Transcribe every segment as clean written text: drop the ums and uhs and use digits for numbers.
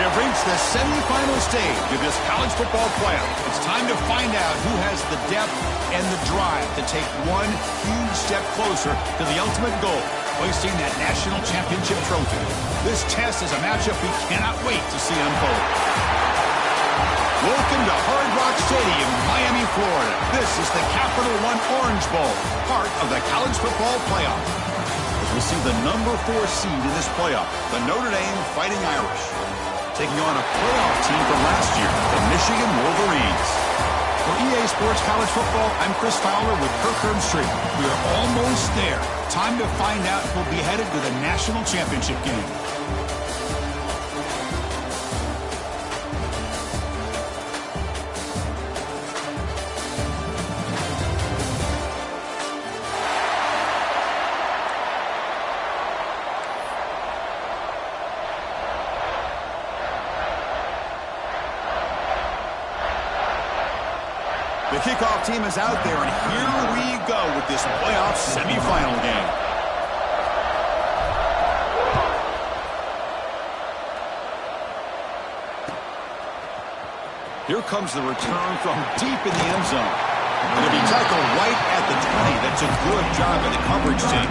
have reached the semifinal stage of this college football playoff. It's time to find out who has the depth and the drive to take one huge step closer to the ultimate goal, hoisting that national championship trophy. This test is a matchup we cannot wait to see unfold. Welcome to Hard Rock Stadium, Miami, Florida. This is the Capital One Orange Bowl, part of the college football playoff. As we see the number 4 seed in this playoff, the Notre Dame Fighting Irish, taking on a playoff team from last year, the Michigan Wolverines. For EA Sports College Football, I'm Chris Fowler with Kirk Herbstreit. We are almost there. Time to find out who'll be headed to the national championship game. The kickoff team is out there, and here we go with this playoff semifinal game. Here comes the return from deep in the end zone. And to be tackled right at the 20, that's a good job by the coverage team.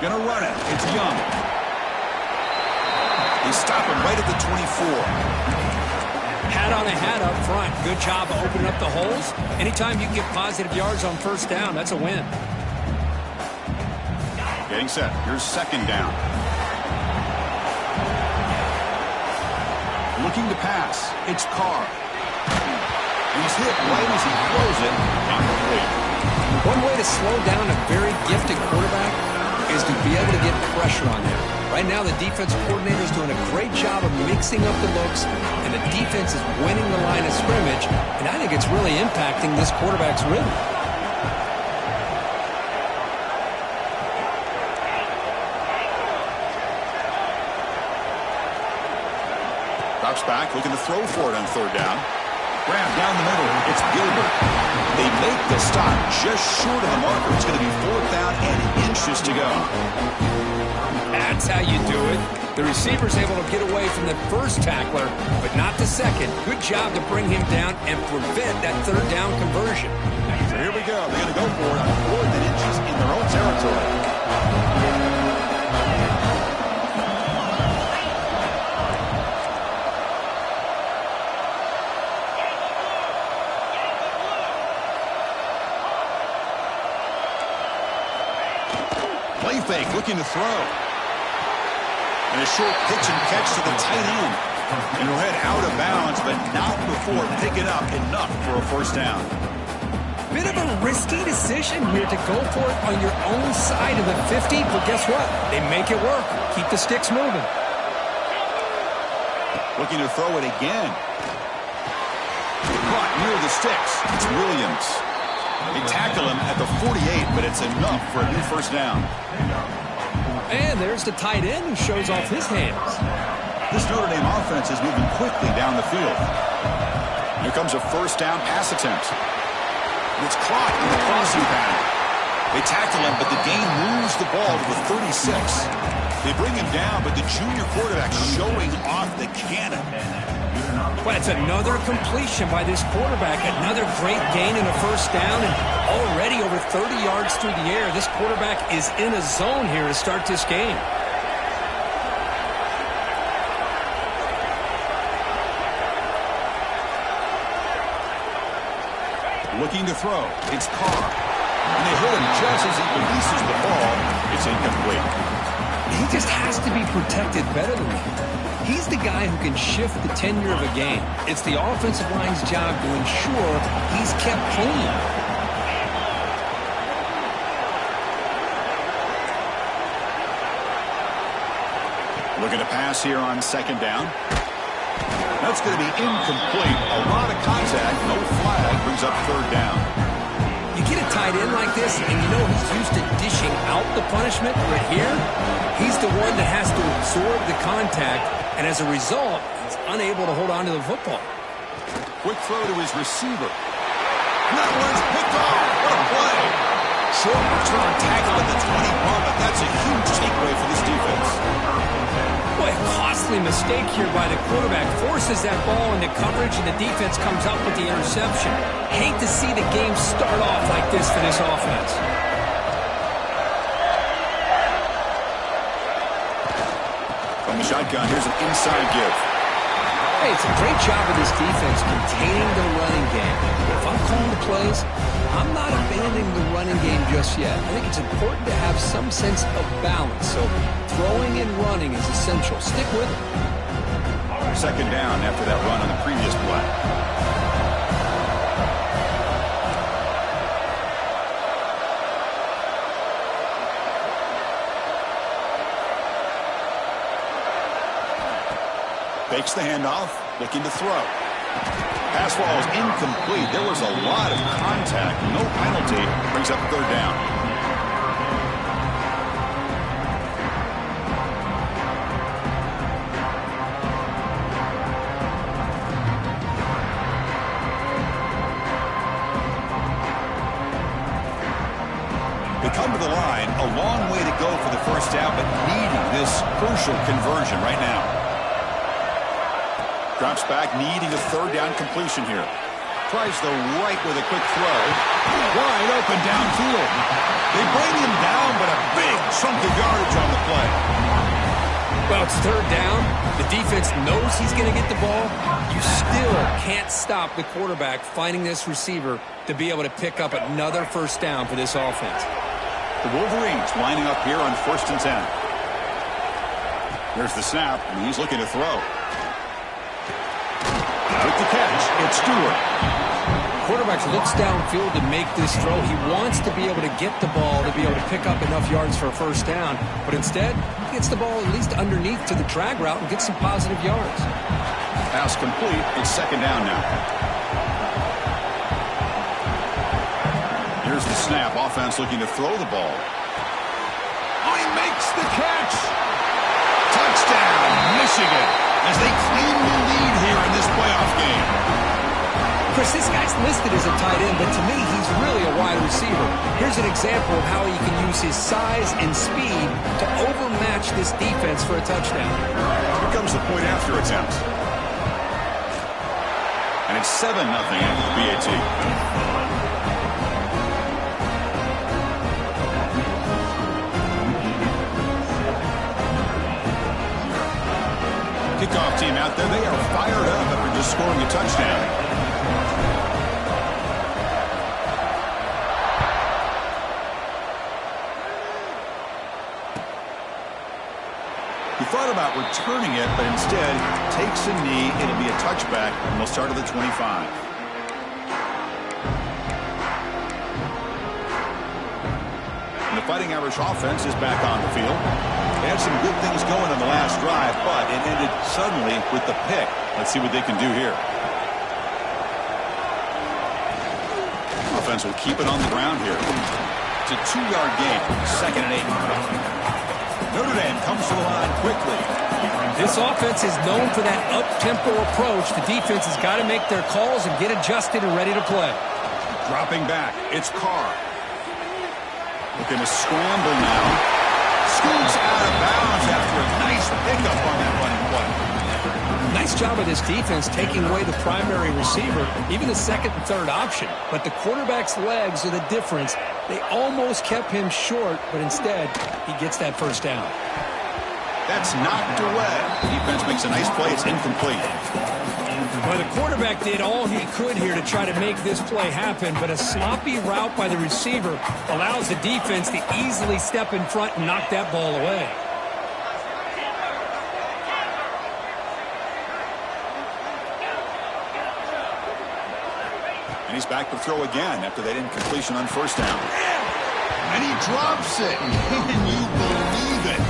Gonna run it. It's Young. They stop him right at the 24. Hat on a hat up front. Good job of opening up the holes. Anytime you can get positive yards on first down, that's a win. Getting set. Here's second down. Looking to pass. It's Carr. He's hit right as he throws it. Incomplete. One way to slow down a very gifted quarterback is to be able to get pressure on them. Right now, the defensive coordinator is doing a great job of mixing up the looks, and the defense is winning the line of scrimmage, and I think it's really impacting this quarterback's rhythm. Drops back, looking to throw for it on third down. Grab down the middle. It's Gilbert. They make the stop just short of the marker. It's going to be 4th down and inches to go. That's how you do it. The receiver's able to get away from the first tackler, but not the second. Good job to bring him down and prevent that third down conversion. So here we go. They're going to go for it on 4th and inches in their own territory. Play fake, looking to throw. And a short pitch and catch to the tight end. And he'll head out of bounds, but not before picking up enough for a first down. Bit of a risky decision here to go for it on your own side of the 50, but guess what? They make it work. Keep the sticks moving. Looking to throw it again. Caught near the sticks. It's Williams. They tackle him at the 48, but it's enough for a new first down. And there's the tight end who shows off his hands. This Notre Dame offense is moving quickly down the field. Here comes a first down pass attempt. It's caught in the crossing pattern. They tackle him, but the gain moves the ball to the 36. They bring him down, but the junior quarterback showing off the cannon. Well, it's another completion by this quarterback. Another great gain in a first down, and already over 30 yards through the air. This quarterback is in a zone here to start this game. Looking to throw. It's Carr. And they hit him just as he releases the ball. It's incomplete. He just has to be protected better than that. He's the guy who can shift the tenure of a game. It's the offensive line's job to ensure he's kept clean. Looking to pass here on second down. That's going to be incomplete. A lot of contact, no flag, brings up third down. You get a tight end like this, and you know he's used to dishing out the punishment, but here, he's the one that has to absorb the contact, and as a result, he's unable to hold on to the football. Quick throw to his receiver. And that one's picked off. What a play. Short return tackle at the 21, but that's a huge takeaway for this defense. Boy, a costly mistake here by the quarterback. Forces that ball into coverage, and the defense comes up with the interception. Hate to see the game start off like this for this offense. From the shotgun, here's an inside give. Hey, it's a great job of this defense containing the running game. But if I'm calling the plays, I'm not abandoning the running game just yet. I think it's important to have some sense of balance. So throwing and running is essential. Stick with it. Second down after that run on the previous play. Fakes the handoff, looking to throw. Pass ball is incomplete. There was a lot of contact. No penalty. Brings up third down. They come to the line. A long way to go for the first down, but needing this crucial conversion right now. Drops back, needing a third down completion here. Tries the right with a quick throw. Wide open downfield. They bring him down, but a big chunk of yardage on the play. Well, it's third down. The defense knows he's going to get the ball. You still can't stop the quarterback finding this receiver to be able to pick up another first down for this offense. The Wolverines lining up here on 1st and 10. There's the snap, and he's looking to throw. With the catch, it's Stewart. Quarterback looks downfield to make this throw. He wants to be able to get the ball to be able to pick up enough yards for a first down. But instead, he gets the ball at least underneath to the drag route and gets some positive yards. Pass complete. It's second down now. Here's the snap. Offense looking to throw the ball. Oh, he makes the catch. Touchdown, Michigan, as they claim the lead here in this playoff game. Chris, this guy's listed as a tight end, but to me, he's really a wide receiver. Here's an example of how he can use his size and speed to overmatch this defense for a touchdown. Here comes the point after attempt. And it's 7-0 after the PAT. Kickoff team out there. They are fired up after just scoring a touchdown. He thought about returning it, but instead takes a knee. It'll be a touchback, and they'll start at the 25. And the Fighting Irish offense is back on the field. They had some good things going on the last drive, but it ended suddenly with the pick. Let's see what they can do here. Offense will keep it on the ground here. It's a 2-yard gain, 2nd and 8. Notre Dame comes to the line quickly. This offense is known for that up-tempo approach. The defense has got to make their calls and get adjusted and ready to play. Dropping back, it's Carr. Looking to scramble now. Scoots out of bounds after a nice pickup on that running play. Nice job of this defense taking away the primary receiver, even the second and third option. But the quarterback's legs are the difference. They almost kept him short, but instead, he gets that first down. That's knocked away. The defense makes a nice play. It's incomplete. Well, the quarterback did all he could here to try to make this play happen, but a sloppy route by the receiver allows the defense to easily step in front and knock that ball away. And he's back to throw again after that incompletion on first down. And he drops it. Can you believe it?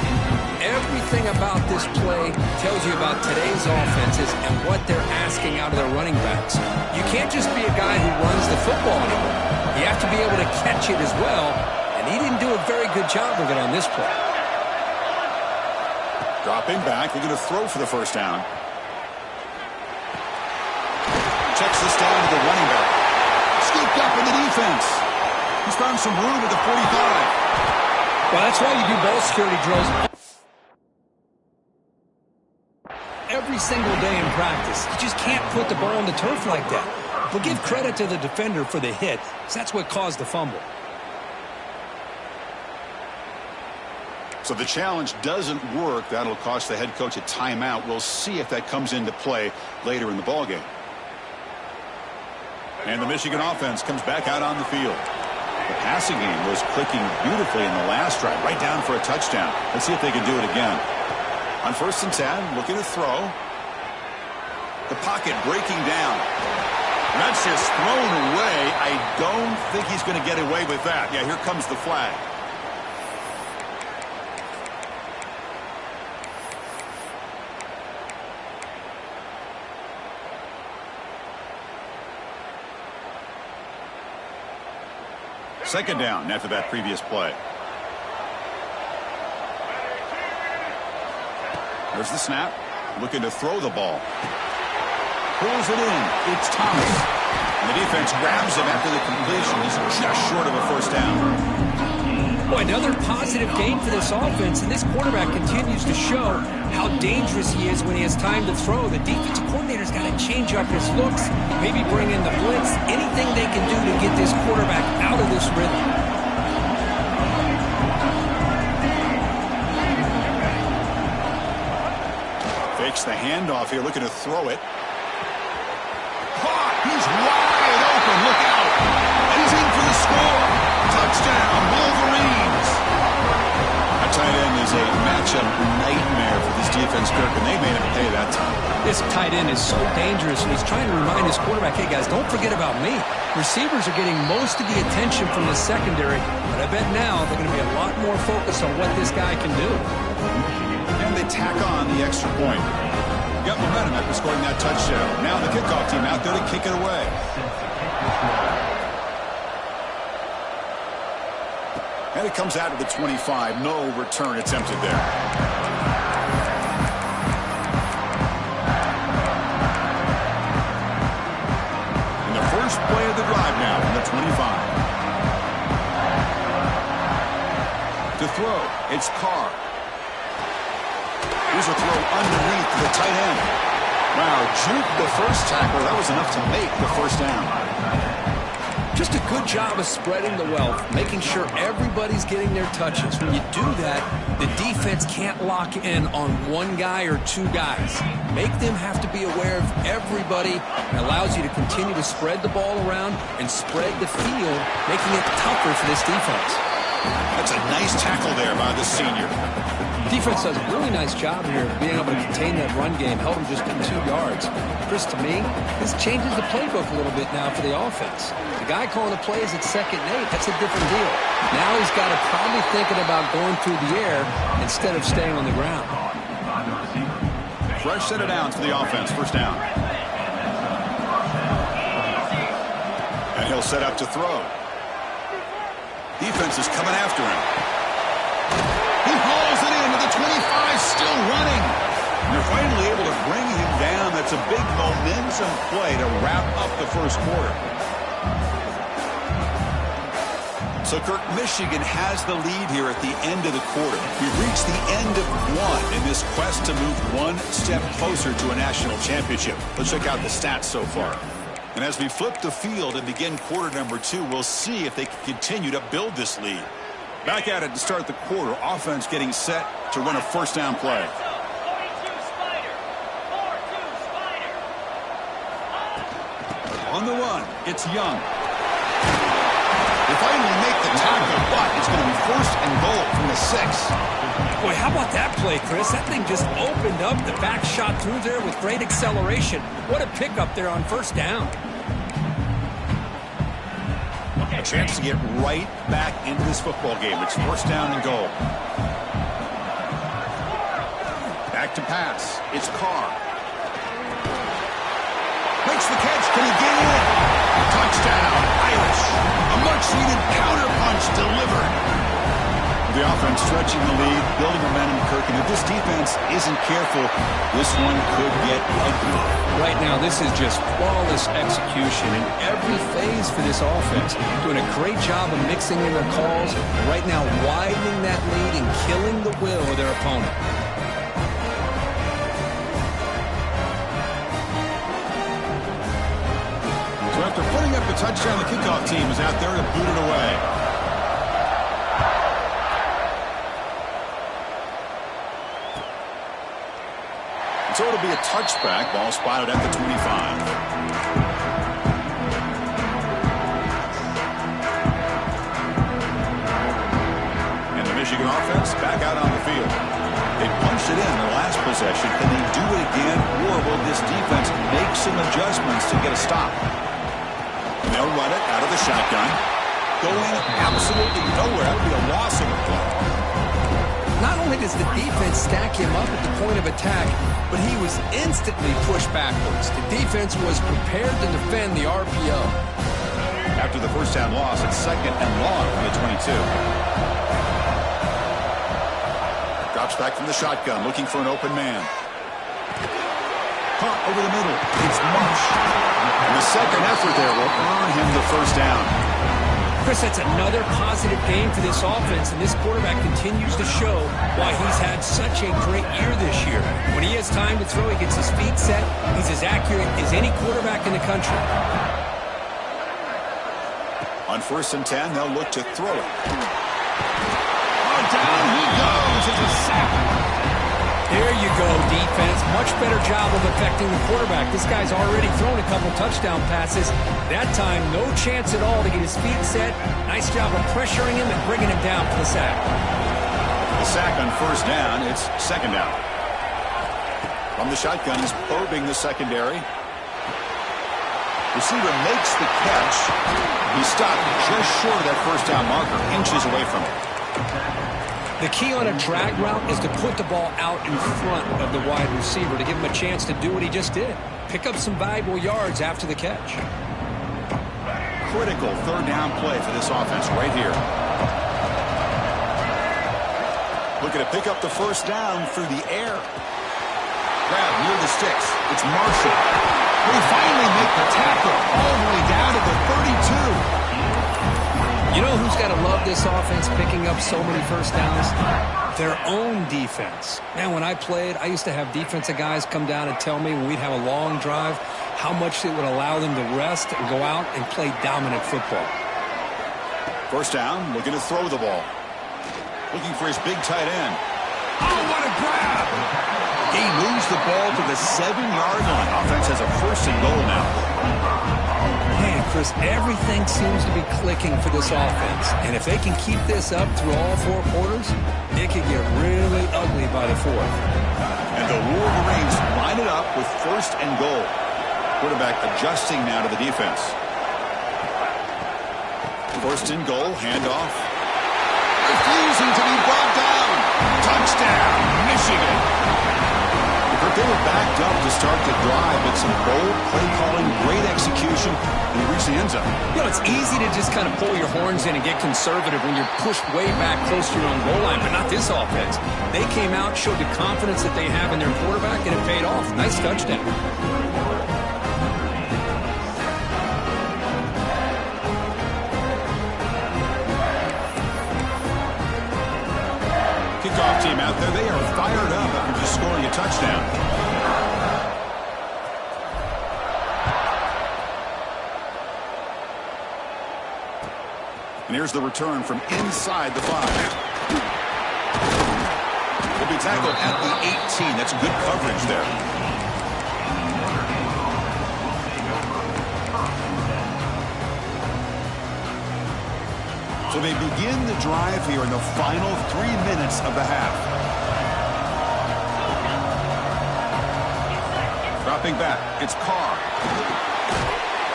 Everything about this play tells you about today's offenses and what they're asking out of their running backs. You can't just be a guy who runs the football anymore. you have to be able to catch it as well, and he didn't do a very good job of it on this play. Dropping back, they're going to throw for the first down. Checks this down to the running back. Scooped up in the defense. He's found some room at the 45. Well, that's why you do ball security drills every single day in practice. You just can't put the ball on the turf like that. But give credit to the defender for the hit, because that's what caused the fumble. So the challenge doesn't work. That'll cost the head coach a timeout. We'll see if that comes into play later in the ballgame. And the Michigan offense comes back out on the field. The passing game was clicking beautifully in the last drive, right down for a touchdown. Let's see if they can do it again. On 1st and 10, looking to throw. The pocket breaking down. That's just thrown away. I don't think he's going to get away with that. Yeah, here comes the flag. Second down after that previous play. There's the snap. Looking to throw the ball. Pulls it in. It's Thomas. And the defense grabs him after the completion. He's just short of a first down. Boy, another positive game for this offense, and this quarterback continues to show how dangerous he is when he has time to throw. The defensive coordinator's got to change up his looks, maybe bring in the blitz, anything they can do to get this quarterback out of this rhythm. Fakes the handoff here, looking to throw it. Caught! He's wide open, look out! And he's in for the score! Touchdown, Wolverines! That tight end is a matchup nightmare for this defense, Kirk, and they made him pay that time. This tight end is so dangerous, and he's trying to remind his quarterback, hey guys, don't forget about me. Receivers are getting most of the attention from the secondary, but I bet now they're going to be a lot more focused on what this guy can do. And they tack on the extra point. Got momentum after scoring that touchdown. Now the kickoff team out there to kick it away. And it comes out of the 25. No return attempted there. And the first play of the drive now on the 25. To throw, it's Carr. Here's a throw underneath the tight end. Wow, juked the first tackler. That was enough to make the first down. Just a good job of spreading the wealth, making sure everybody's getting their touches. When you do that, the defense can't lock in on one guy or two guys. Make them have to be aware of everybody. It allows you to continue to spread the ball around and spread the field, making it tougher for this defense. That's a nice tackle there by the senior. Defense does a really nice job here of being able to contain that run game, held him just to 2 yards. Chris, to me, this changes the playbook a little bit now for the offense. The guy calling the plays at 2nd and 8, that's a different deal. Now he's got to probably thinking about going through the air instead of staying on the ground. Fresh set of downs for the offense, first down. And he'll set up to throw. Defense is coming after him. He hauls it in with the 25, still running. And they're finally able to bring him down. That's a big momentum play to wrap up the first quarter. So, Kirk, Michigan has the lead here at the end of the quarter. We've reached the end of one in this quest to move one step closer to a national championship. Let's check out the stats so far. And as we flip the field and begin quarter number 2, we'll see if they can continue to build this lead. Back at it to start the quarter. Offense getting set to run a first down play. On the run, it's Young. They finally make the tackle, but it's going to be 1st and goal from the 6. Boy, how about that play, Chris? That thing just opened up. The back shot through there with great acceleration. What a pickup there on 1st down. A chance to get right back into this football game. It's 1st down and goal. Back to pass. It's Carr. Makes the catch. Can he get in? Touchdown, Irish. A much-needed counter-punch delivered. The offense stretching the lead, building momentum, Kirk, and if this defense isn't careful, this one could get ugly. Right now, this is just flawless execution in every phase for this offense. Doing a great job of mixing in their calls. Right now, widening that lead and killing the will of their opponent. So after putting up a touchdown, the kickoff team is out there to boot it away. So it'll be a touchback. Ball spotted at the 25. And the Michigan offense back out on the field. They punched it in their last possession. Can they do it again, or will this defense make some adjustments to get a stop? And they'll run it out of the shotgun. Going absolutely nowhere. That'll be a loss in the play. Not only does the defense stack him up at the point of attack, but he was instantly pushed backwards. The defense was prepared to defend the RPO. After the first down loss, it's 2nd and long from the 22. Drops back from the shotgun, looking for an open man. Pump over the middle. It's Marsh. And the second effort there will earn him the first down. Chris, that's another positive game for this offense, and this quarterback continues to show why he's had such a great year this year. When he has time to throw, he gets his feet set. He's as accurate as any quarterback in the country. On 1st and 10, they'll look to throw it. Oh, down he goes. It's a sack. There you go, defense. Much better job of affecting the quarterback. This guy's already thrown a couple touchdown passes. That time, no chance at all to get his feet set. Nice job of pressuring him and bringing him down for the sack. The sack on 1st down. It's 2nd down. From the shotgun, he's probing the secondary. Receiver makes the catch. He stopped just short of that 1st down marker, inches away from it. The key on a drag route is to put the ball out in front of the wide receiver to give him a chance to do what he just did. Pick up some valuable yards after the catch. Critical 3rd down play for this offense right here. Looking to pick up the 1st down through the air. Grab near the sticks. It's Marshall. They finally make the tackle all the way down to the 32. You know who's got to love this offense picking up so many first downs? Their own defense. Man, when I played, I used to have defensive guys come down and tell me when we'd have a long drive how much it would allow them to rest and go out and play dominant football. 1st down, looking to throw the ball. Looking for his big tight end. Oh, what a grab! He moves the ball to the 7-yard line. Offense has a 1st and goal now. Man, Chris, everything seems to be clicking for this offense. And if they can keep this up through all 4 quarters, it could get really ugly by the 4th. And the Wolverines line it up with 1st and goal. Quarterback adjusting now to the defense. 1st and goal, handoff. Refusing to be brought down. Touchdown, Michigan. They were backed up to start the drive, but some bold play calling, great execution, and they reached the end zone. You know, it's easy to just kind of pull your horns in and get conservative when you're pushed way back close to your own goal line, but not this offense. They came out, showed the confidence that they have in their quarterback, and it paid off. Nice touchdown. Kickoff team out there, they are fired up after just scoring a touchdown. And here's the return from inside the 5. Will be tackled at the 18. That's good coverage there. So they begin the drive here in the final 3 minutes of the half. Dropping back, it's Carr.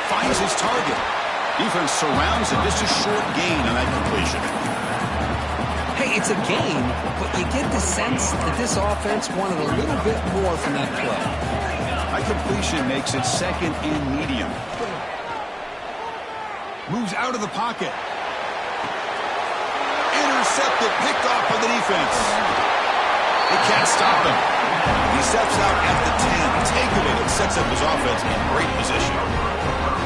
Finds his target. Defense surrounds him. Just a short gain on that completion. Hey, it's a gain, but you get the sense that this offense wanted a little bit more from that play. That completion makes it 2nd and medium. Moves out of the pocket. Intercepted, picked off by the defense. They can't stop him. He steps out at the 10. Take of it and sets up his offense in great position.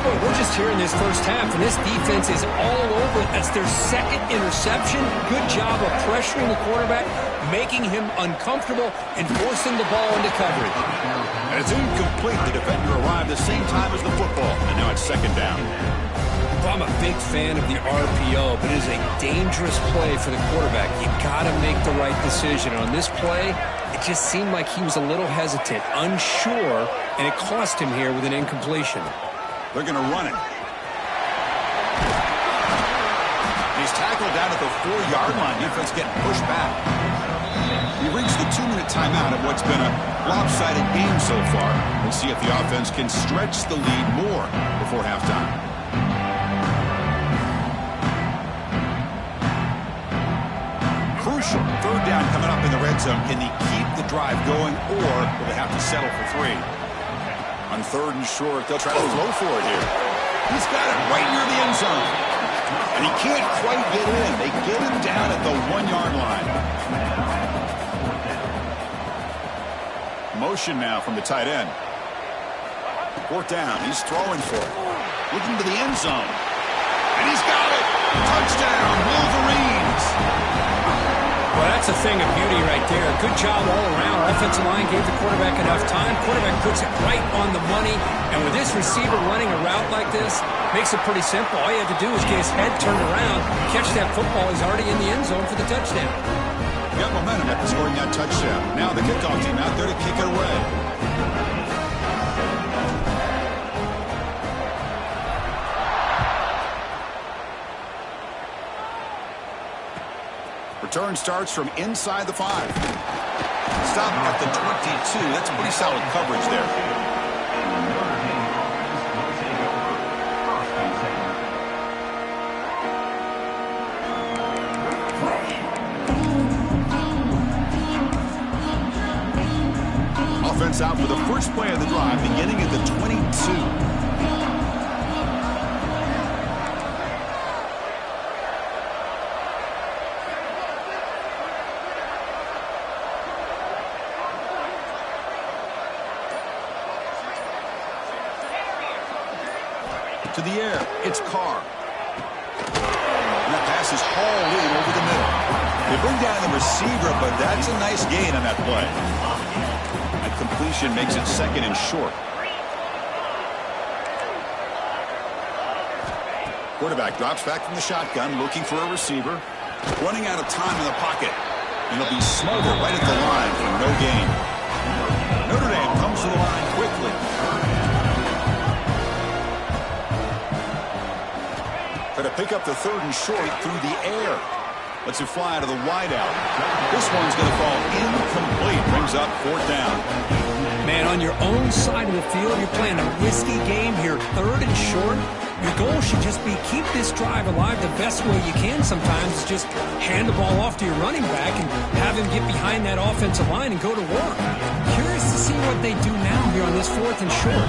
Well, we're just here in this first half, and this defense is all over it. That's their second interception. Good job of pressuring the quarterback, making him uncomfortable, and forcing the ball into coverage. And it's incomplete. The defender arrived the same time as the football, and now it's second down. Well, I'm a big fan of the RPO, but it is a dangerous play for the quarterback. You got to make the right decision. On this play, it just seemed like he was a little hesitant, unsure, and it cost him here with an incompletion. They're going to run it. He's tackled down at the 4-yard line. Defense getting pushed back. We reached the 2-minute timeout of what's been a lopsided game so far. We'll see if the offense can stretch the lead more before halftime. Crucial. Third down coming up in the red zone. Can they keep the drive going, or will they have to settle for 3? On third and short, they'll try to throw for it here. He's got it right near the end zone. And he can't quite get in. They get him down at the 1-yard line. Motion now from the tight end. Fourth down. He's throwing for it. Looking to the end zone. And he's got it. Touchdown, Wolverines. Well, that's a thing of beauty right there. Good job all around. Offensive line gave the quarterback enough time. Quarterback puts it right on the money. And with this receiver running a route like this, makes it pretty simple. All you have to do is get his head turned around, catch that football. He's already in the end zone for the touchdown. Got momentum after scoring that touchdown. Now the kickoff team out there to kick it away. Return starts from inside the 5. Stop at the 22. That's pretty solid coverage there. Offense out for the first play of the drive, beginning at the 22. To the air, it's Carr. And that pass is hauled in over the middle. They bring down the receiver, but that's a nice gain on that play. That completion makes it second and short. Quarterback drops back from the shotgun, looking for a receiver. Running out of time in the pocket. And he'll be smothered right at the line for no gain. Notre Dame comes to the line quickly. To pick up the third and short through the air. Lets it fly out of the wideout. This one's going to fall incomplete. Brings up fourth down. Man, on your own side of the field, you're playing a risky game here. Third and short. Your goal should just be keep this drive alive the best way you can sometimes. Is just hand the ball off to your running back and have him get behind that offensive line and go to work. Curious to see what they do now here on this fourth and short.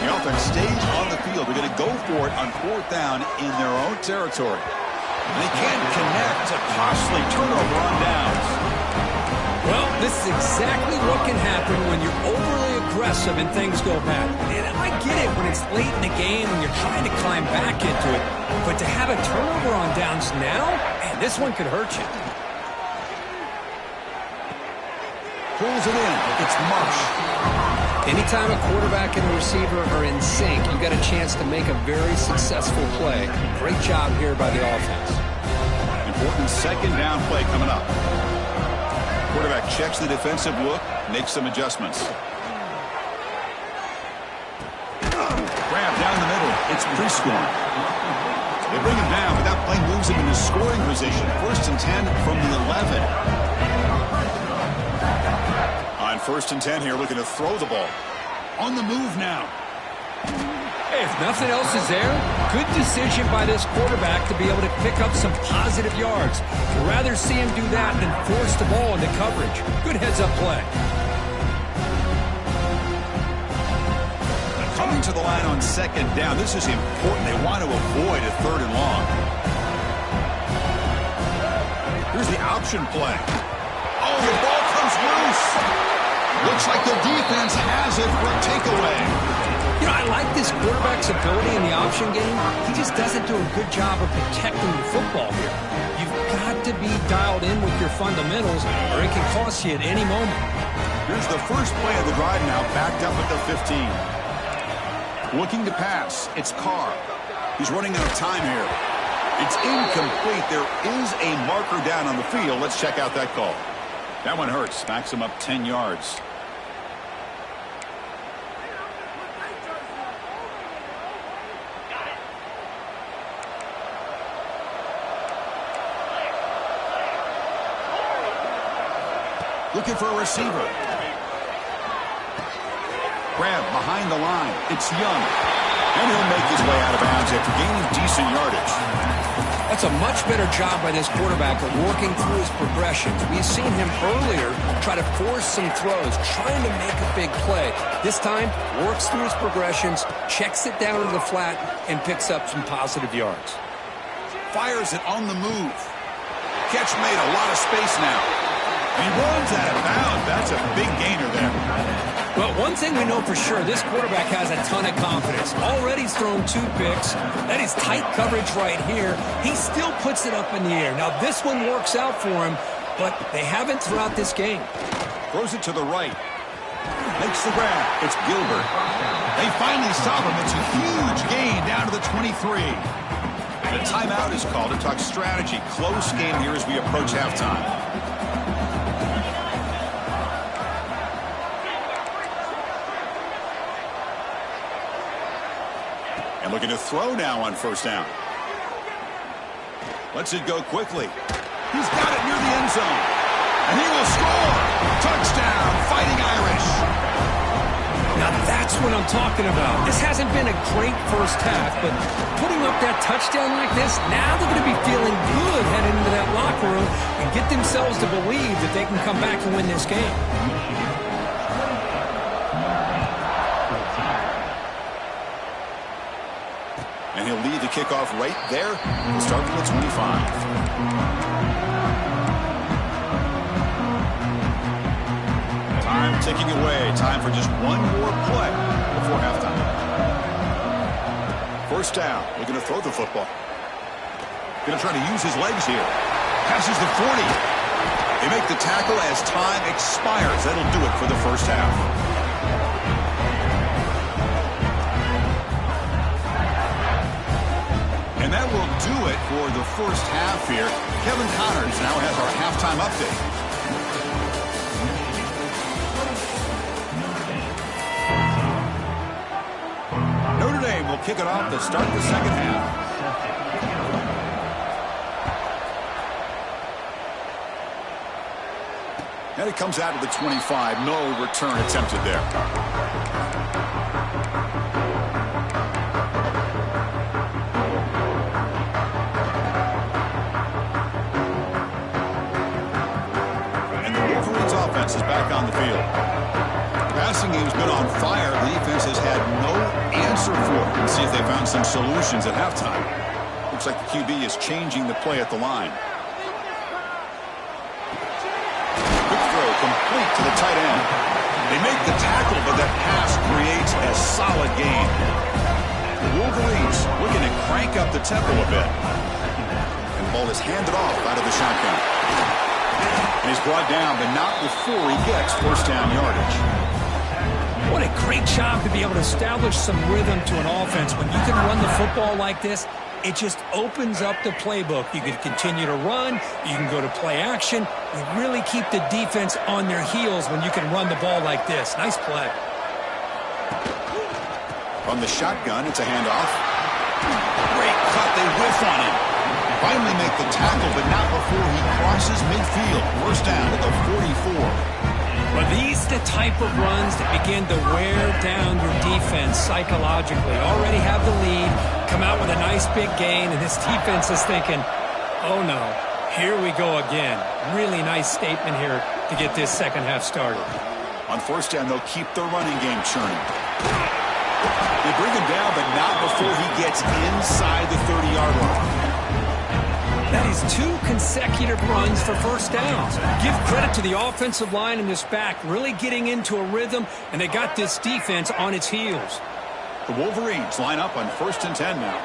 The offense stays on the field. They're going to go for it on fourth down in their own territory. And they can't connect to costly turnover on downs. Well, this is exactly what can happen when you're overly aggressive and things go bad. And I get it when it's late in the game and you're trying to climb back into it. But to have a turnover on downs now, man, this one could hurt you. Pulls it in. It's Marsh. Anytime a quarterback and a receiver are in sync, you got a chance to make a very successful play. Great job here by the offense. Important second down play coming up. Quarterback checks the defensive look, makes some adjustments. Grab down the middle. It's Prescorn. They bring him down, but that play moves him into scoring position. First and 10 from the 11. On first and 10 here, looking to throw the ball. On the move now. Hey, if nothing else is there, good decision by this quarterback to be able to pick up some positive yards. I'd rather see him do that than force the ball into coverage. Good heads-up play. Coming Return to the line on second down. This is important. They want to avoid a 3rd and long. Here's the option play. Oh, the ball comes loose. Looks like the defense has it for a takeaway. You know, I like this quarterback's ability in the option game. He just doesn't do a good job of protecting the football here. You've got to be dialed in with your fundamentals, or it can cost you at any moment. Here's the first play of the drive now, backed up at the 15. Looking to pass. It's Carr. He's running out of time here. It's incomplete. There is a marker down on the field. Let's check out that call. That one hurts. Backs him up 10 yards. Looking for a receiver. Grab behind the line. It's Young. And he'll make his way out of bounds after gaining decent yardage. That's a much better job by this quarterback of working through his progressions. We've seen him earlier try to force some throws, trying to make a big play. This time, works through his progressions, checks it down to the flat, and picks up some positive yards. Fires it on the move. Catch made, a lot of space now. He runs out of bounds. That's a big gainer there. Well, one thing we know for sure, this quarterback has a ton of confidence. Already he's thrown 2 picks. That is tight coverage right here. He still puts it up in the air. Now, this one works out for him, but they haven't throughout this game. Throws it to the right. Makes the grab. It's Gilbert. They finally stop him. It's a huge gain down to the 23. The timeout is called to talk strategy. Close game here as we approach halftime. And looking to throw now on first down. Lets it go quickly. He's got it near the end zone. And he will score. Touchdown, Fighting Irish. Now that's what I'm talking about. This hasn't been a great first half, but putting up that touchdown like this, now they're going to be feeling good heading into that locker room and get themselves to believe that they can come back and win this game. And he'll lead the kickoff right there. We'll start from the 25. Time ticking away. Time for just one more play before halftime. First down. Looking to throw the football. Going to try to use his legs here. Passes the 40. They make the tackle as time expires. That'll do it for the first half. And that will do it for the first half here. Kevin Connors now has our halftime update. Notre Dame will kick it off to start the second half. And it comes out of the 25. No return attempted there. Is back on the field. The passing game's been on fire. The defense has had no answer for it. Let's see if they found some solutions at halftime. Looks like the QB is changing the play at the line. Quick throw complete to the tight end. They make the tackle, but that pass creates a solid gain. The Wolverines looking to crank up the tempo a bit. And the ball is handed off out of the shotgun. And he's brought down, but not before he gets first down yardage. What a great job to be able to establish some rhythm to an offense. When you can run the football like this, it just opens up the playbook. You can continue to run. You can go to play action. You really keep the defense on their heels when you can run the ball like this. Nice play. From the shotgun, it's a handoff. Great cut. They whiff on him. Finally make the tackle, but not before he crosses midfield. First down at the 44. Well, these are the type of runs that begin to wear down your defense psychologically. Already have the lead, come out with a nice big gain, and this defense is thinking, oh no, here we go again. Really nice statement here to get this second half started. On first down, they'll keep the running game churning. They bring him down, but not before he gets inside the 30-yard line. That is 2 consecutive runs for first downs. Give credit to the offensive line and this back really getting into a rhythm, and they got this defense on its heels. The Wolverines line up on 1st and 10 now.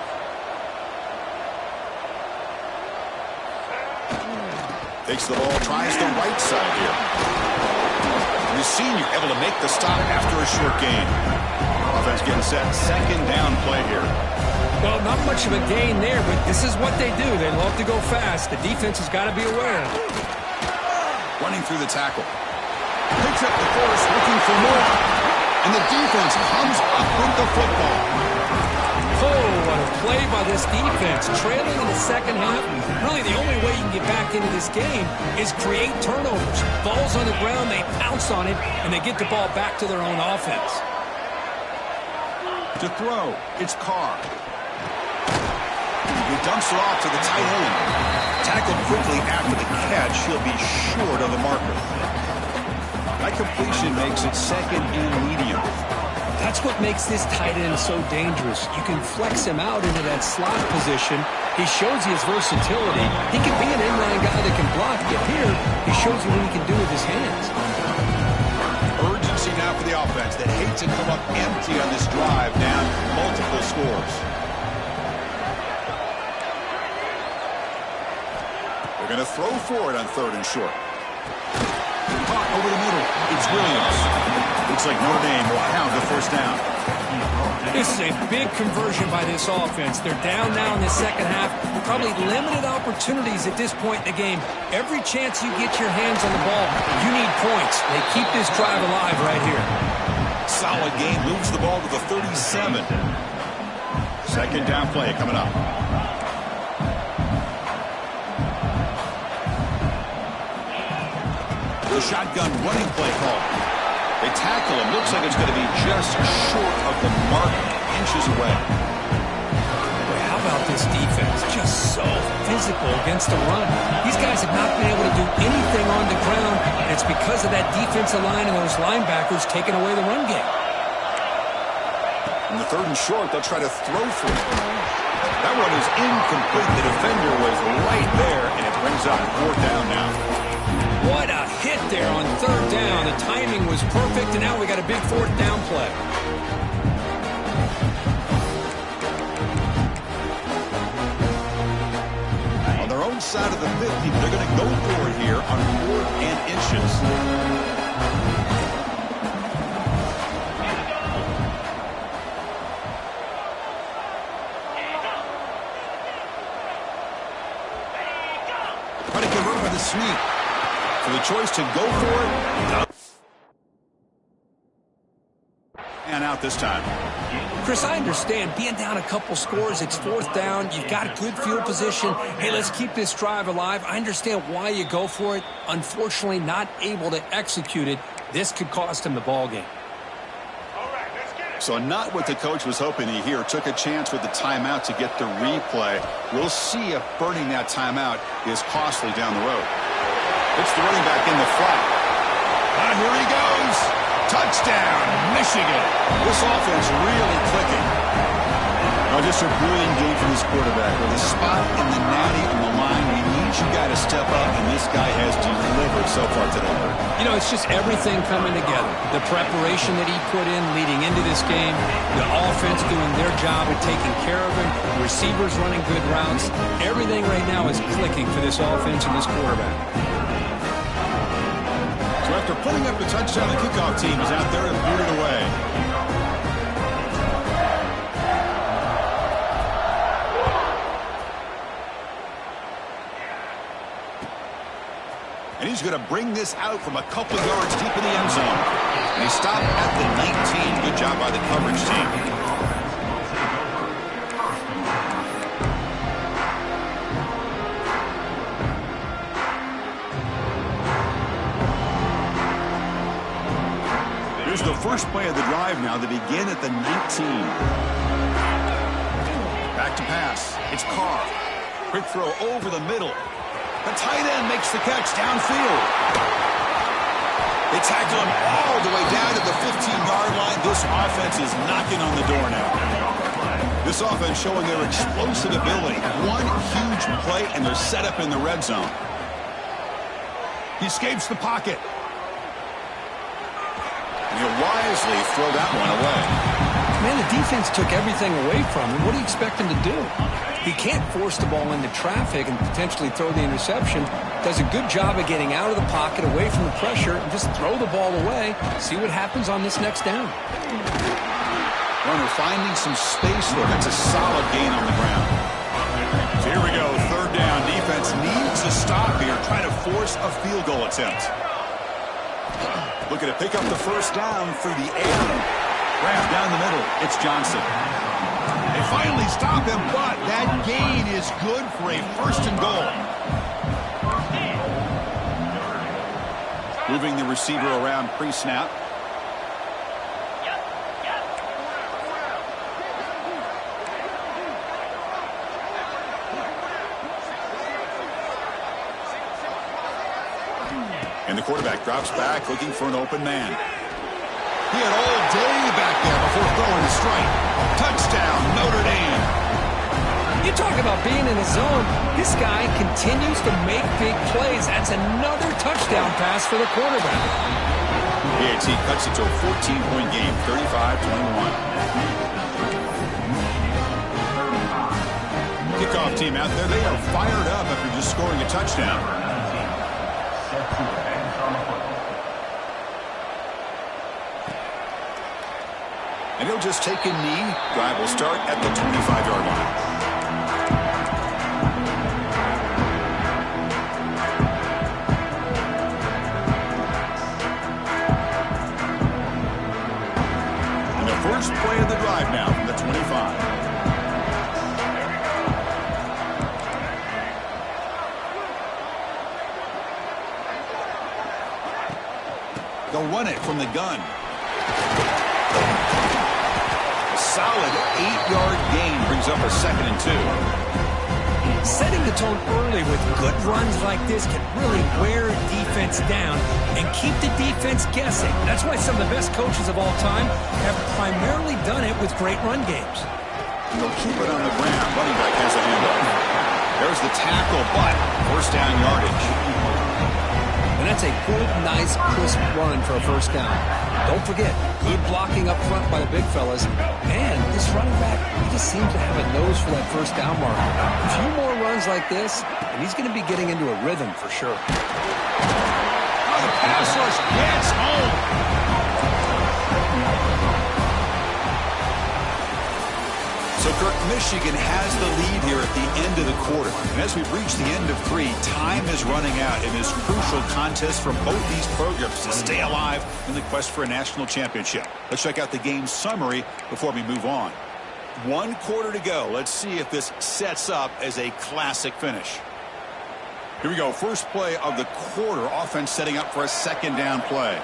Takes the ball, tries the right side here. And the senior able to make the stop after a short gain. Offense getting set, 2nd down play here. Well, not much of a gain there, but this is what they do. They love to go fast. The defense has got to be aware. Running through the tackle. Picks up the force, looking for more. And the defense comes up with the football. Oh, what a play by this defense. Trailing in the second half. Really, the only way you can get back into this game is create turnovers. Ball's on the ground, they pounce on it, and they get the ball back to their own offense. To throw, it's Carr. He dumps it off to the tight end. Tackled quickly after the catch. He'll be short of the marker. That completion makes it 2nd and medium. That's what makes this tight end so dangerous. You can flex him out into that slot position. He shows you his versatility. He can be an inline guy that can block, yet here he shows you what he can do with his hands. Urgency now for the offense that hates to come up empty on this drive, down multiple scores. They're going to throw for it on 3rd and short. Caught over the middle. It's Williams. Looks like Notre Dame will have the 1st down. This is a big conversion by this offense. They're down now in the second half. Probably limited opportunities at this point in the game. Every chance you get your hands on the ball, you need points. They keep this drive alive right here. Solid game. Moves the ball to the 37. 2nd down play coming up. The shotgun running play call. They tackle him. Looks like it's going to be just short of the mark, inches away. Boy, how about this defense? Just so physical against the run. These guys have not been able to do anything on the ground, and it's because of that defensive line and those linebackers taking away the run game. In the 3rd and short, they'll try to throw for it. That one is incomplete. The defender was right there, and it brings up 4th down now. What a hit there on 3rd down. The timing was perfect, and now we got a big 4th down play. On their own side of the 50, they're going to go for it here on 4th and inches. Try to convert with a sneak. So the choice to go for it. And out this time. Chris, I understand being down a couple scores, it's 4th down, you've got a good field position. Hey, let's keep this drive alive. I understand why you go for it. Unfortunately, not able to execute it. This could cost him the ball game. So not what the coach was hoping to hear. Took a chance with the timeout to get the replay. We'll see if burning that timeout is costly down the road. It's the running back in the flat. Here he goes. Touchdown, Michigan. This offense really clicking. Oh, just a brilliant game for this quarterback. With a spot in the natty on the line, we need you guys to step up, and this guy has delivered so far today. You know, it's just everything coming together. The preparation that he put in leading into this game, the offense doing their job at taking care of him, receivers running good routes. Everything right now is clicking for this offense and this quarterback. So after putting up a touchdown, the kickoff team is out there and booted away. And he's going to bring this out from a couple yards deep in the end zone. And he stopped at the 19. Good job by the coverage team. Here's the first play of the drive now. They begin at the 19. Back to pass. It's Carr. Quick throw over the middle. The tight end makes the catch downfield. They tackle him all the way down to the 15-yard line. This offense is knocking on the door now. This offense showing their explosive ability. One huge play, and they're set up in the red zone. He escapes the pocket. And he'll wisely throw that one away. Man, the defense took everything away from him. What do you expect him to do? He can't force the ball into traffic and potentially throw the interception. Does a good job of getting out of the pocket, away from the pressure, and just throw the ball away. See what happens on this next down. Runner finding some space there. That's a solid gain on the ground. So here we go, third down. Defense needs a stop here. Try to force a field goal attempt. Looking to pick up the first down through the air. Grab down the middle. It's Johnson. They finally stop him, but that gain is good for a first and goal. Moving the receiver around pre-snap. And the quarterback drops back, looking for an open man. He had all day back there before throwing a strike. Touchdown, Notre Dame. You talk about being in the zone. This guy continues to make big plays. That's another touchdown pass for the quarterback. The AT cuts it to a 14-point game, 35-21. Kickoff team out there. They are fired up after just scoring a touchdown. And he'll just take a knee. Drive will start at the 25-yard line. And the first play of the drive now from the 25. They'll run it from the gun. Solid 8-yard gain brings up a 2nd and 2. Setting the tone early with good runs like this can really wear a defense down and keep the defense guessing. That's why some of the best coaches of all time have primarily done it with great run games. They'll keep it on the ground. Running back has a handoff. There's the tackle, but first down yardage. And that's a good, nice, crisp run for a first down. Don't forget, good blocking up front by the big fellas. And this running back, he just seems to have a nose for that first down mark. A few more runs like this, and he's going to be getting into a rhythm for sure. Oh, the pass rush gets home. So, Kirk, Michigan has the lead here at the end of the quarter. And as we've reached the end of 3, time is running out in this crucial contest for both these programs to stay alive in the quest for a national championship. Let's check out the game summary before we move on. 1 quarter to go. Let's see if this sets up as a classic finish. Here we go. First play of the quarter. Offense setting up for a second down play.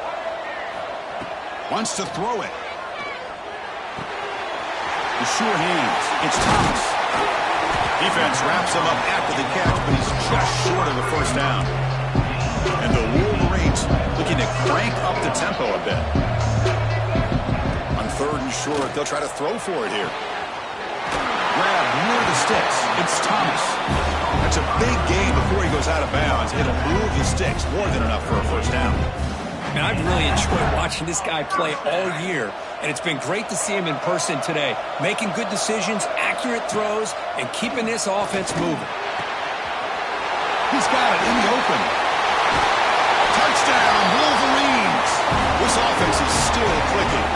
Wants to throw it. The sure hands. It's Thomas. Defense wraps him up after the catch, but he's just short of the first down. And the Wolverines looking to crank up the tempo a bit. On 3rd and short, they'll try to throw for it here. Grab near the sticks. It's Thomas. That's a big gain before he goes out of bounds. It'll move the sticks, more than enough for a first down. And I've really enjoyed watching this guy play all year. And it's been great to see him in person today, making good decisions, accurate throws, and keeping this offense moving. He's got it in the open. Touchdown, Wolverines! This offense is still clicking.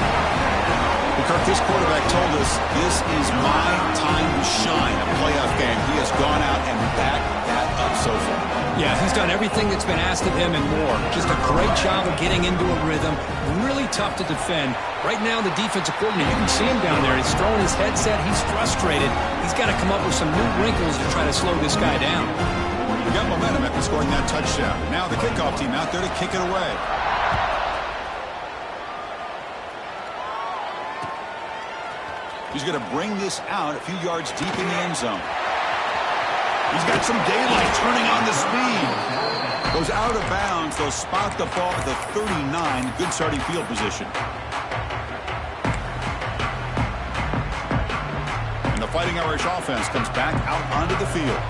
Well, Kirk, this quarterback told us this is my time to shine, a playoff game. He has gone out and backed that up so far. Yeah, he's done everything that's been asked of him and more. Just a great job of getting into a rhythm. Really tough to defend. Right now, the defensive coordinator, you can see him down there. He's throwing his headset. He's frustrated. He's got to come up with some new wrinkles to try to slow this guy down. We got momentum after scoring that touchdown. Now the kickoff team out there to kick it away. He's going to bring this out a few yards deep in the end zone. He's got some daylight turning on the speed. Goes goes out of bounds. They'll spot the ball at the 39. Good starting field position. And the Fighting Irish offense comes back out onto the field.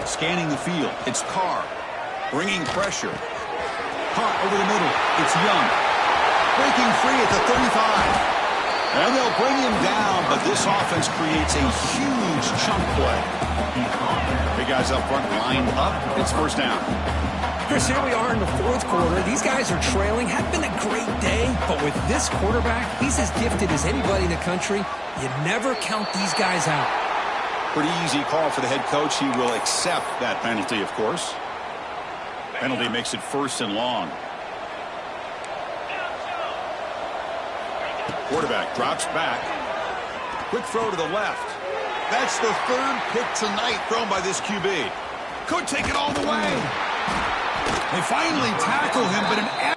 Scanning the field. It's Carr. Bringing pressure. Caught over the middle. It's Young. Breaking free at the 35. And they'll bring him down, but this offense creates a huge chunk play. Big guys up front lined up. It's first down. Chris, here we are in the fourth quarter. These guys are trailing. Had been a great day, but with this quarterback, he's as gifted as anybody in the country. You never count these guys out. Pretty easy call for the head coach. He will accept that penalty, of course. Penalty makes it first and long. Quarterback drops back. Quick throw to the left. That's the third pick tonight thrown by this QB. Could take it all the way. They finally tackle him, but an